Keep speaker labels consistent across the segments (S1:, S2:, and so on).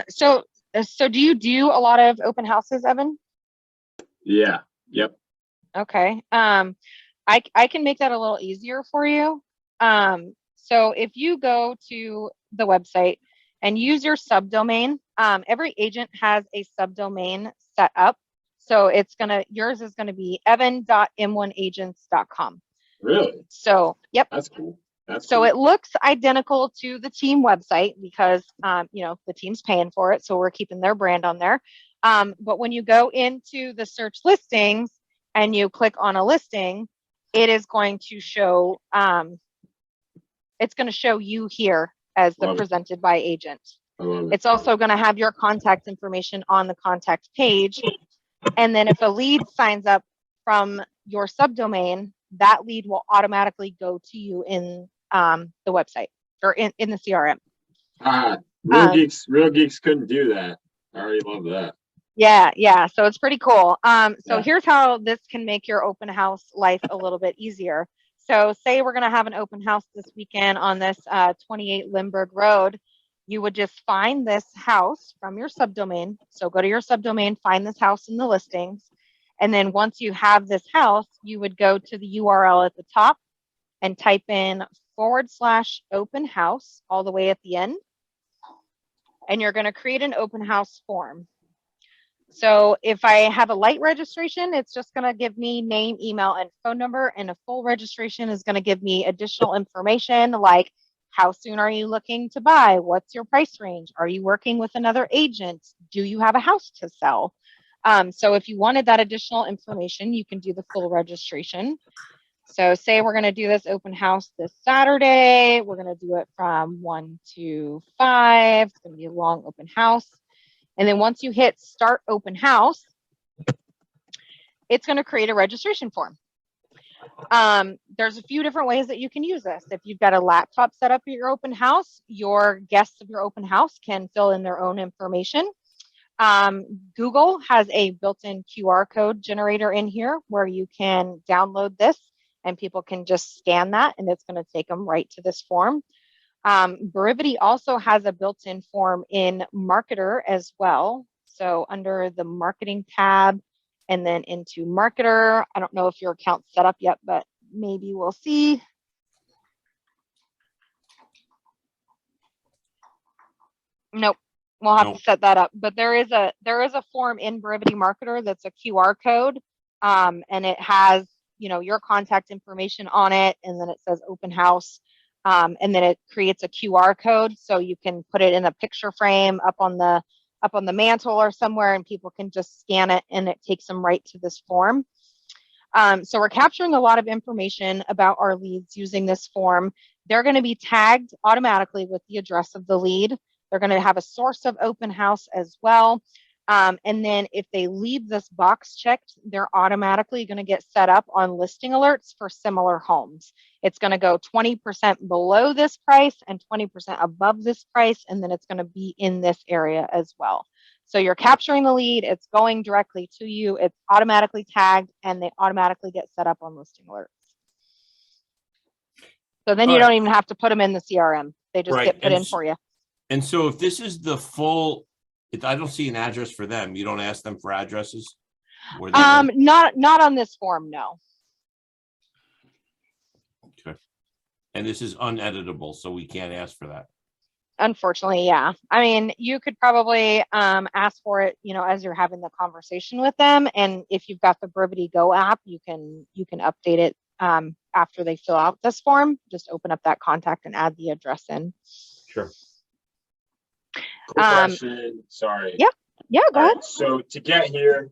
S1: So do you do a lot of open houses, Evan?
S2: Yeah. Yep.
S1: Okay. I can make that a little easier for you. So if you go to the website and use your subdomain, every agent has a subdomain set up. So yours is gonna be evan.m1agents.com.
S2: Really?
S1: So, yep.
S2: That's cool.
S1: So it looks identical to the team website because, the team's paying for it. So we're keeping their brand on there. But when you go into the search listings and you click on a listing, it is going to show, you here as the presented by agent. It's also going to have your contact information on the contact page. And then if a lead signs up from your subdomain, that lead will automatically go to you in the website or in the CRM.
S2: Real geeks couldn't do that. I already love that.
S1: Yeah. So it's pretty cool. Here's how this can make your open house life a little bit easier. So say we're going to have an open house this weekend on this 28 Limburg Road. You would just find this house from your subdomain. So go to your subdomain, find this house in the listings. And then once you have this house, you would go to the URL at the top and type in /open house all the way at the end. And you're going to create an open house form. So if I have a light registration, it's just going to give me name, email, and phone number. And a full registration is going to give me additional information like how soon are you looking to buy? What's your price range? Are you working with another agent? Do you have a house to sell? So if you wanted that additional information, you can do the full registration. So say we're going to do this open house this Saturday. We're going to do it from 1 to 5. It's going to be a long open house. And then once you hit start open house, it's going to create a registration form. There's a few different ways that you can use this. If you've got a laptop set up at your open house, your guests of your open house can fill in their own information. Google has a built-in QR code generator in here where you can download this and people can just scan that and it's going to take them right to this form. Brivity also has a built-in form in Marketer as well. So under the marketing tab and then into Marketer, I don't know if your account's set up yet, but maybe we'll see. Nope. We'll have to set that up, but there is a form in Brivity Marketer that's a QR code, and it has your contact information on it, and then it says open house, and then it creates a QR code so you can put it in a picture frame up on the mantle or somewhere, and people can just scan it, and it takes them right to this form. So we're capturing a lot of information about our leads using this form. They're going to be tagged automatically with the address of the lead. They're going to have a source of open house as well. And then if they leave this box checked, they're automatically going to get set up on listing alerts for similar homes. It's going to go 20% below this price and 20% above this price, and then it's going to be in this area as well. So you're capturing the lead, it's going directly to you, it's automatically tagged, and they automatically get set up on listing alerts. So then you don't even have to put them in the CRM. They just get put in for you.
S3: And so if this is the full, I don't see an address for them. You don't ask them for addresses?
S1: Not on this form, no.
S3: Okay. And this is uneditable, so we can't ask for that.
S1: Unfortunately, yeah. I mean, you could probably ask for it, as you're having the conversation with them. And if you've got the Brivity Go app, you can update it after they fill out this form. Just open up that contact and add the address in.
S3: Sure.
S2: Quick question. Sorry.
S1: Yeah, go ahead.
S2: So to get here,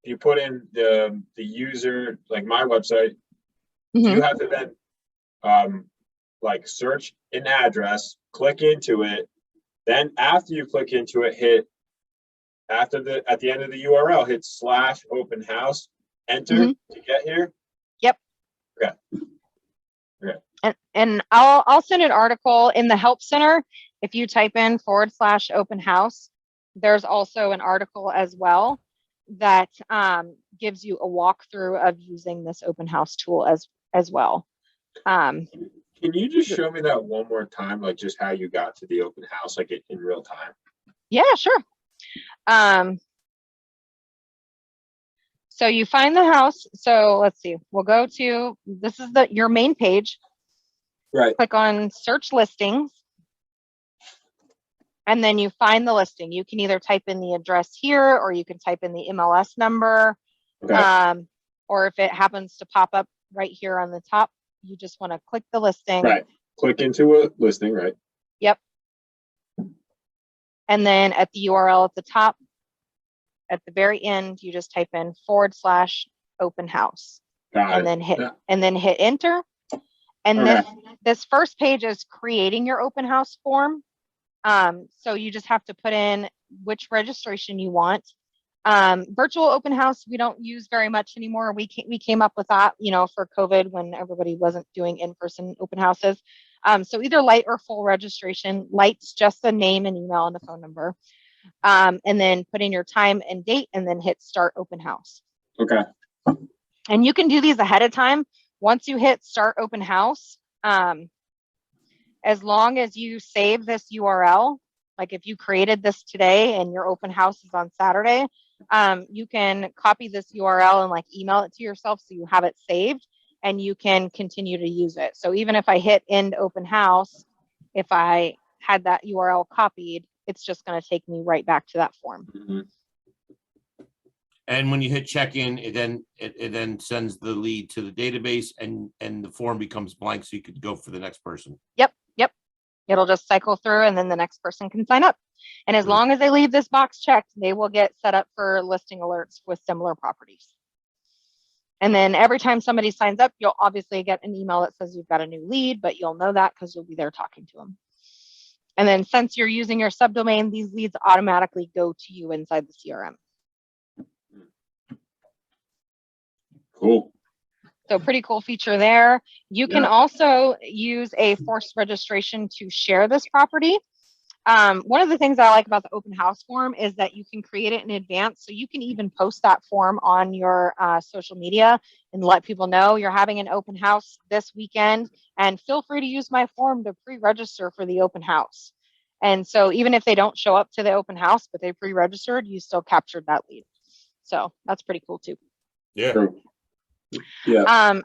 S2: you put in the user, like my website, you have to then search an address, click into it. Then after you click into it, at the end of the URL, hit /open house, enter to get here.
S1: Yep.
S2: Okay.
S1: And I'll send an article in the help center. If you type in /open house, there's also an article as well that gives you a walkthrough of using this open house tool as well.
S2: Can you just show me that one more time, like just how you got to the open house, like in real time?
S1: Yeah, sure. So you find the house. So let's see. We'll go to, this is your main page.
S2: Right.
S1: Click on search listings. And then you find the listing. You can either type in the address here, or you can type in the MLS number.
S2: Okay.
S1: Or if it happens to pop up right here on the top, you just want to click the listing.
S2: Right. Click into a listing, right?
S1: Yep. And then at the URL at the top, at the very end, you just type in /open house.
S2: Got
S1: and
S2: it.
S1: then hit enter. And
S2: Okay.
S1: this first page is creating your open house form. So you just have to put in which registration you want. Virtual open house we don't use very much anymore. We came up with that, for COVID when everybody wasn't doing in-person open houses. So either light or full registration. Light's just the name and email and a phone number. And then put in your time and date, and then hit start open house.
S2: Okay.
S1: And you can do these ahead of time. Once you hit start open house, as long as you save this URL, like if you created this today and your open house is on Saturday, you can copy this URL and email it to yourself so you have it saved and you can continue to use it. So even if I hit end open house, if I had that URL copied, it's just going to take me right back to that form.
S2: Mm-hmm.
S3: And when you hit check-in, it then sends the lead to the database, and the form becomes blank, so you could go for the next person.
S1: Yep. It'll just cycle through, and then the next person can sign up. And as long as they leave this box checked, they will get set up for listing alerts with similar properties. And then every time somebody signs up, you'll obviously get an email that says you've got a new lead, but you'll know that because you'll be there talking to them. And then since you're using your subdomain, these leads automatically go to you inside the CRM.
S2: Cool.
S1: So pretty cool feature there. You can also use a forced registration to share this property. One of the things I like about the open house form is that you can create it in advance. So you can even post that form on your social media and let people know you're having an open house this weekend, and feel free to use my form to pre-register for the open house. And so even if they don't show up to the open house, but they pre-registered, you still captured that lead. So that's pretty cool too.
S3: Yeah.
S2: True. Yeah.